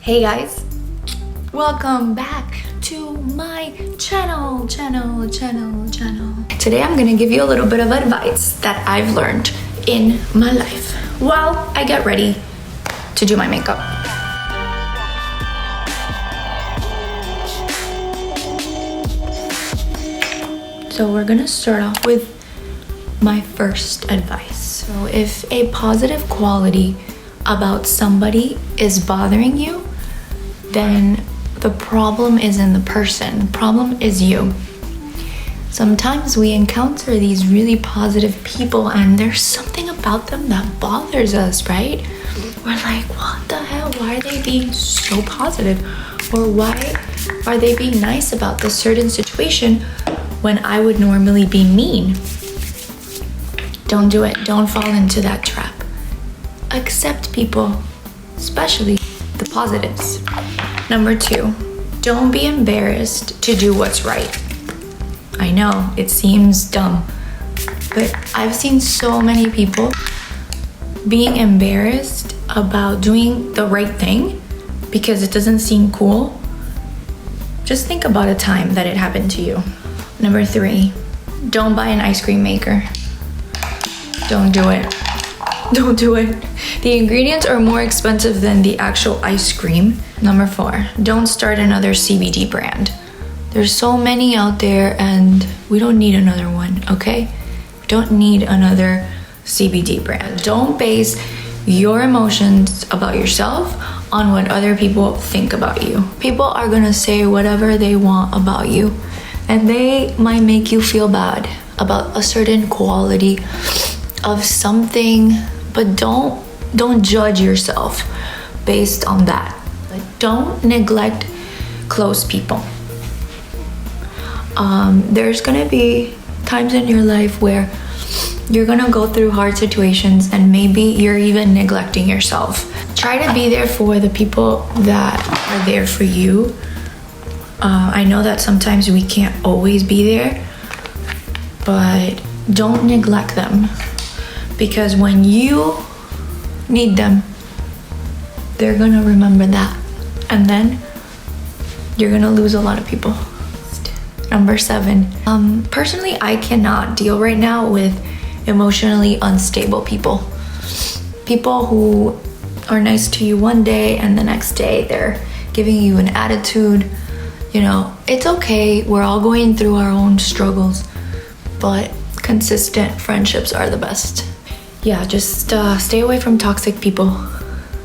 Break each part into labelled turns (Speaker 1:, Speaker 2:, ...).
Speaker 1: Hey guys, welcome back to my channel. Today I'm gonna give you a little bit of advice that I've learned in my life while I get ready to do my makeup. So we're gonna start off with my first advice. So if a positive quality about somebody is bothering you, then the problem isn't the person, the problem is you. Sometimes we encounter these really positive people and there's something about them that bothers us, right? We're like, what the hell? Why are they being so positive? Or why are they being nice about this certain situation when I would normally be mean? Don't do it. Don't fall into that trap. Accept people, especially the positives. Number 2, don't be embarrassed to do what's right. I know it seems dumb, but I've seen so many people being embarrassed about doing the right thing because it doesn't seem cool. Just think about a time that it happened to you. Number 3, don't buy an ice cream maker. Don't do it. Don't do it. The ingredients are more expensive than the actual ice cream. Number 4, don't start another CBD brand. There's so many out there and we don't need another one, okay? We don't need another CBD brand. Don't base your emotions about yourself on what other people think about you. People are gonna say whatever they want about you and they might make you feel bad about a certain quality of something, but don't judge yourself based on that. Don't neglect close people. There's gonna be times in your life where you're gonna go through hard situations and maybe you're even neglecting yourself. Try to be there for the people that are there for you. I know that sometimes we can't always be there, but don't neglect them. Because when you need them, they're gonna remember that. And then you're gonna lose a lot of people. Number 7, personally, I cannot deal right now with emotionally unstable people. People who are nice to you one day and the next day they're giving you an attitude. You know, it's okay, we're all going through our own struggles, but consistent friendships are the best. Yeah, just stay away from toxic people.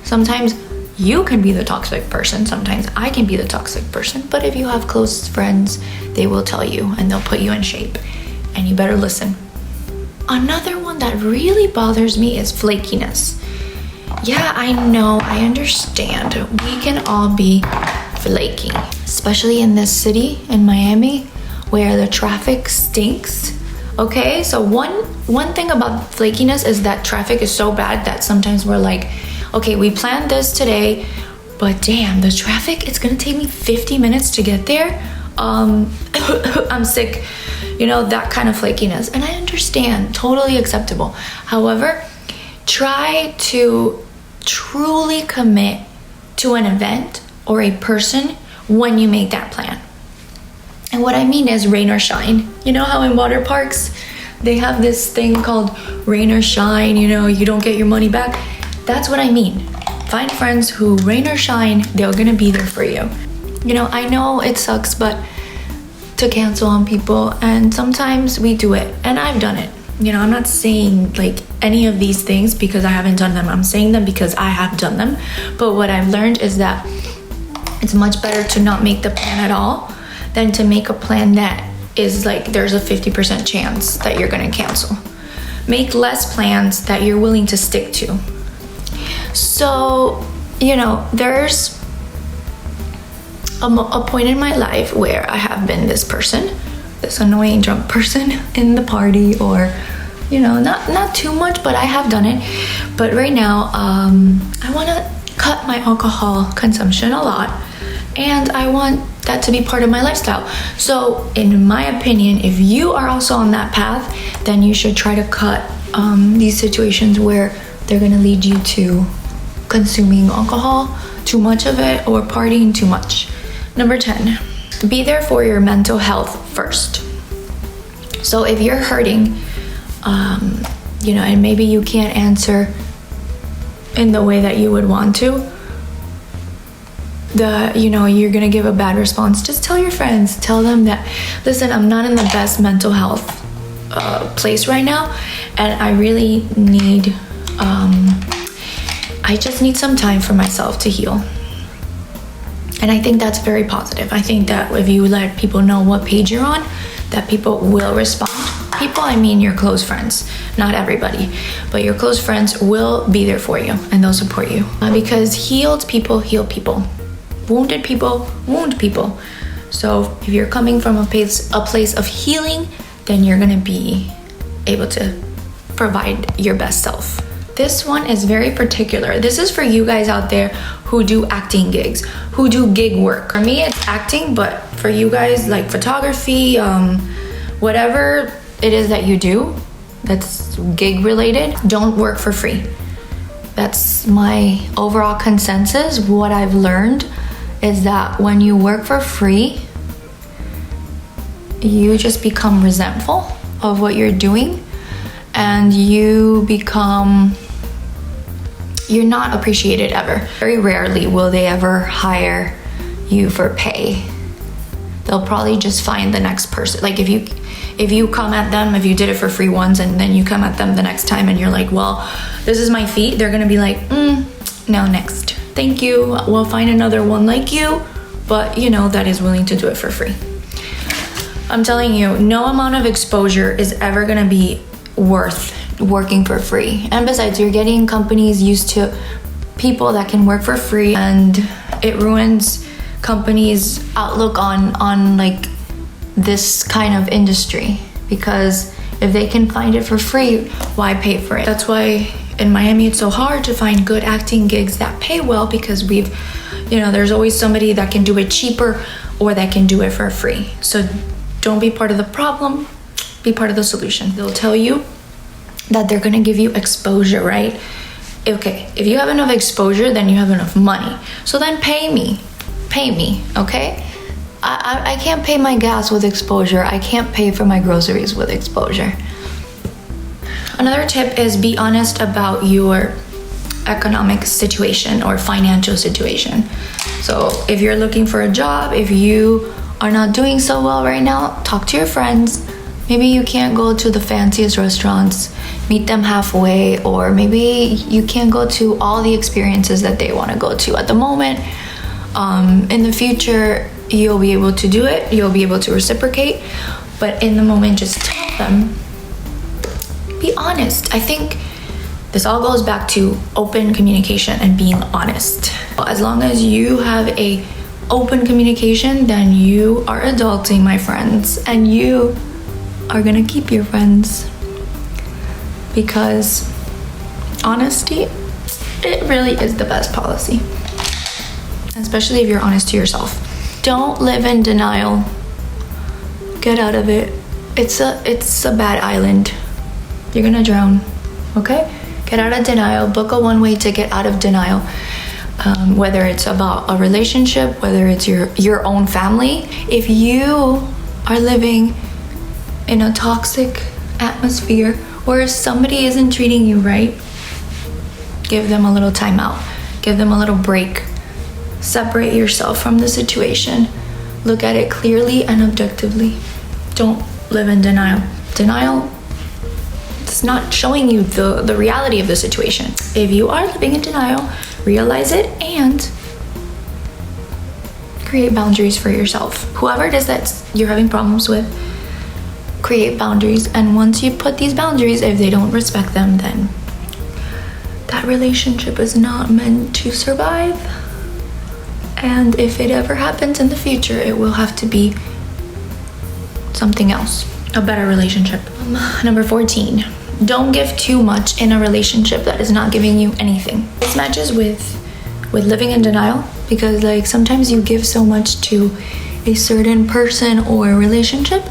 Speaker 1: Sometimes you can be the toxic person, sometimes I can be the toxic person, but if you have close friends, they will tell you and they'll put you in shape and you better listen. Another one that really bothers me is flakiness. Yeah, I know, I understand. We can all be flaky, especially in this city, in Miami, where the traffic stinks. Okay, so one thing about flakiness is that traffic is so bad that sometimes we're like, okay, we planned this today, but damn, the traffic, it's gonna take me 50 minutes to get there. I'm sick, you know, that kind of flakiness. And I understand, totally acceptable. However, try to truly commit to an event or a person when you make that plan. And what I mean is rain or shine. You know how in water parks, they have this thing called rain or shine, you know, you don't get your money back. That's what I mean. Find friends who, rain or shine, they're gonna be there for you. You know, I know it sucks, but to cancel on people, and sometimes we do it, and I've done it. You know, I'm not saying like any of these things because I haven't done them. I'm saying them because I have done them. But what I've learned is that it's much better to not make the plan at all than to make a plan that is like there's a 50% chance that you're gonna cancel. Make less plans that you're willing to stick to. So, you know, there's a point in my life where I have been this person, this annoying drunk person in the party, or, you know, not too much, but I have done it. But right now, I wanna cut my alcohol consumption a lot, and I want that to be part of my lifestyle. So in my opinion, if you are also on that path, then you should try to cut these situations where they're gonna lead you to consuming alcohol too much of it or partying too much. Number 10, be there for your mental health first. So if you're hurting, and maybe you can't answer in the way that you would want to, you're gonna give a bad response, just tell your friends, tell them that, listen, I'm not in the best mental health place right now, and I really need, I just need some time for myself to heal. And I think that's very positive. I think that if you let people know what page you're on, that people will respond. People, I mean your close friends, not everybody, but your close friends will be there for you and they'll support you. Because healed people heal people. Wounded people wound people. So if you're coming from a place of healing, then you're gonna be able to provide your best self. This one is very particular. This is for you guys out there who do acting gigs, who do gig work. For me, it's acting, but for you guys, like photography, whatever it is that you do that's gig related, don't work for free. That's my overall consensus. What I've learned is that when you work for free, you just become resentful of what you're doing, and you're not appreciated ever. Very rarely will they ever hire you for pay. They'll probably just find the next person. Like if you come at them, if you did it for free once and then you come at them the next time and you're like, well, this is my fee, they're gonna be like, no, next. Thank you, we'll find another one like you, but that is willing to do it for free. I'm telling you, no amount of exposure is ever gonna be worth working for free. And besides, you're getting companies used to people that can work for free, and it ruins companies' outlook on like this kind of industry, because if they can find it for free, why pay for it? That's why in Miami it's so hard to find good acting gigs that pay well, because there's always somebody that can do it cheaper or that can do it for free. So don't be part of the problem, be part of the solution. They'll tell you that they're gonna give you exposure, right? Okay, if you have enough exposure, then you have enough money. So then pay me, okay? I can't pay my gas with exposure. I can't pay for my groceries with exposure. Another tip is be honest about your economic situation or financial situation. So if you're looking for a job, if you are not doing so well right now, talk to your friends. Maybe you can't go to the fanciest restaurants, meet them halfway, or maybe you can't go to all the experiences that they want to go to at the moment. In the future, you'll be able to do it, you'll be able to reciprocate, but in the moment, just tell them, be honest. I think this all goes back to open communication and being honest. As long as you have a open communication, then you are adulting, my friends, and you are gonna keep your friends, because honesty, it really is the best policy, especially if you're honest to yourself. Don't live in denial. Get out of it. It's a bad island. You're gonna drown, okay? Get out of denial. Book a one-way ticket out of denial. Whether it's about a relationship, whether it's your own family. If you are living in a toxic atmosphere where somebody isn't treating you right, give them a little time out. Give them a little break. Separate yourself from the situation. Look at it clearly and objectively. Don't live in denial. Denial, it's not showing you the reality of the situation. If you are living in denial, realize it and create boundaries for yourself. Whoever it is that you're having problems with, create boundaries. And once you put these boundaries, if they don't respect them, then that relationship is not meant to survive. And if it ever happens in the future, it will have to be something else, a better relationship. Number 14, don't give too much in a relationship that is not giving you anything. This matches with living in denial, because like sometimes you give so much to a certain person or relationship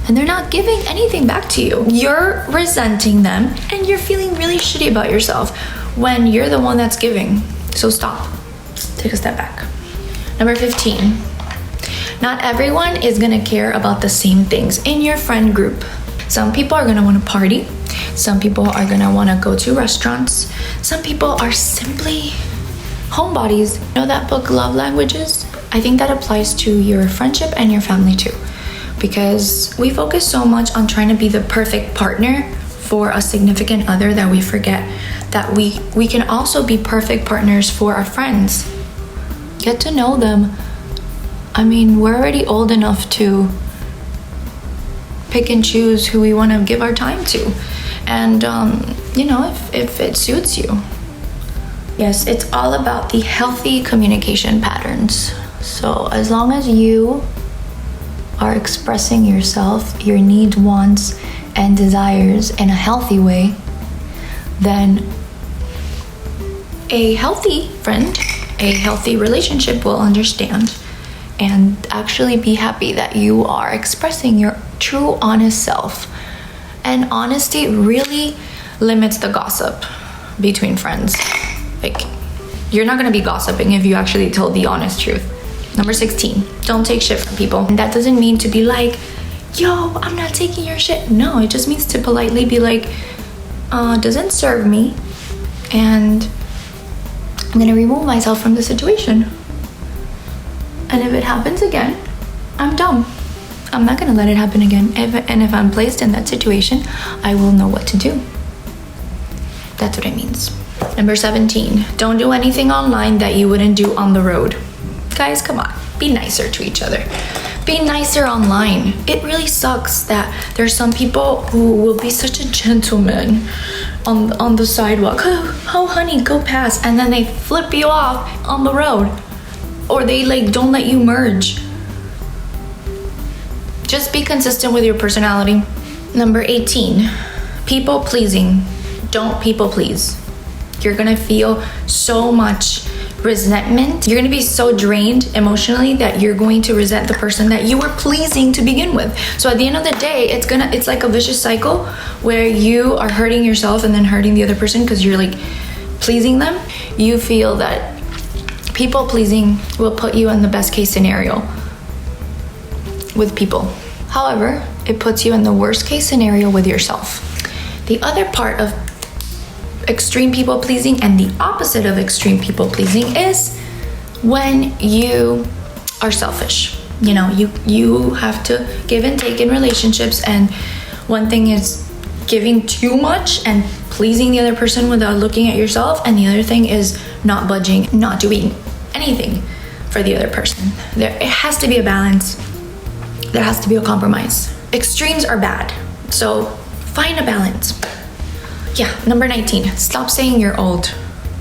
Speaker 1: and they're not giving anything back to you. You're resenting them and you're feeling really shitty about yourself when you're the one that's giving. So stop. take a step back. Number 15, not everyone is gonna care about the same things in your friend group. Some people are gonna wanna party. Some people are gonna wanna go to restaurants. Some people are simply homebodies. You know that book, Love Languages? I think that applies to your friendship and your family too. Because we focus so much on trying to be the perfect partner for a significant other that we forget that we can also be perfect partners for our friends. Get to know them. I mean, we're already old enough to pick and choose who we want to give our time to. And, you know, if it suits you. Yes, it's all about the healthy communication patterns. So as long as you are expressing yourself, your needs, wants, and desires in a healthy way, then a healthy friend, a healthy relationship will understand and actually be happy that you are expressing your true, honest self. And honesty really limits the gossip between friends. Like, you're not gonna be gossiping if you actually tell the honest truth. Number 16, don't take shit from people. And that doesn't mean to be like, yo, I'm not taking your shit. No, it just means to politely be like, doesn't serve me, and I'm gonna remove myself from the situation. And if it happens again, I'm dumb. I'm not gonna let it happen again. If I'm placed in that situation, I will know what to do. That's what it means. Number 17, don't do anything online that you wouldn't do on the road. Guys, come on, be nicer to each other. Be nicer online. It really sucks that there's some people who will be such a gentleman on the sidewalk. Oh, honey, go past. And then they flip you off on the road. Or they like don't let you merge. Just be consistent with your personality. Number 18, people pleasing. Don't people please. You're gonna feel so much resentment. You're gonna be so drained emotionally that you're going to resent the person that you were pleasing to begin with. So at the end of the day, it's like a vicious cycle where you are hurting yourself and then hurting the other person because you're like pleasing them. You feel that people pleasing will put you in the best case scenario with people. However, it puts you in the worst case scenario with yourself. The other part of extreme people pleasing and the opposite of extreme people pleasing is when you are selfish. You know, you have to give and take in relationships, and one thing is giving too much and pleasing the other person without looking at yourself, and the other thing is not budging, not doing anything for the other person. It has to be a balance. There has to be a compromise. Extremes are bad, so find a balance. Yeah, number 19, stop saying you're old,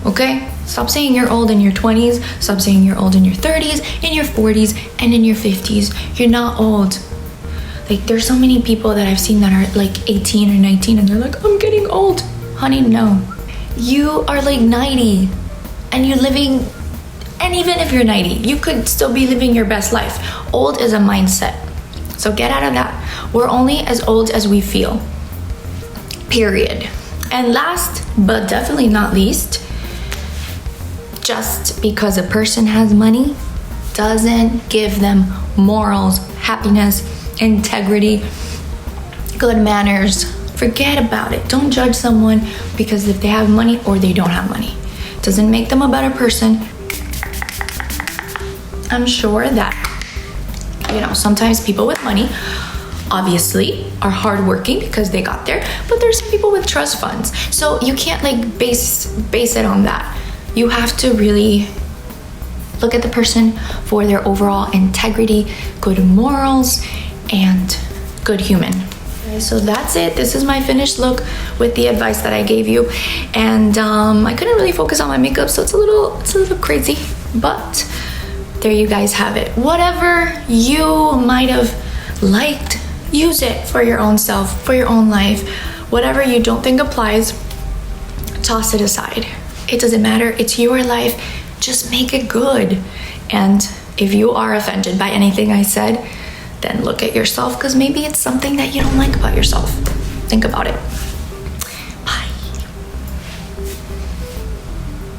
Speaker 1: okay? Stop saying you're old in your 20s, stop saying you're old in your 30s, in your 40s, and in your 50s. You're not old. Like, there's so many people that I've seen that are like 18 or 19 and they're like, I'm getting old. Honey, no. You are like 90 and you're living, and even if you're 90, you could still be living your best life. Old is a mindset. So get out of that. We're only as old as we feel. Period. And last, but definitely not least, just because a person has money doesn't give them morals, happiness, integrity, good manners. Forget about it. Don't judge someone because if they have money or they don't have money. It doesn't make them a better person. I'm sure that, you know, sometimes people with money obviously are hardworking because they got there, but there's some people with trust funds. So you can't like base it on that. You have to really look at the person for their overall integrity, good morals, and good human. Okay, so that's it. This is my finished look with the advice that I gave you. And I couldn't really focus on my makeup, so it's a little crazy, but there you guys have it. Whatever you might have liked, use it for your own self, for your own life. Whatever you don't think applies, toss it aside. It doesn't matter. It's your life. Just make it good. And if you are offended by anything I said, then look at yourself, because maybe it's something that you don't like about yourself. Think about it.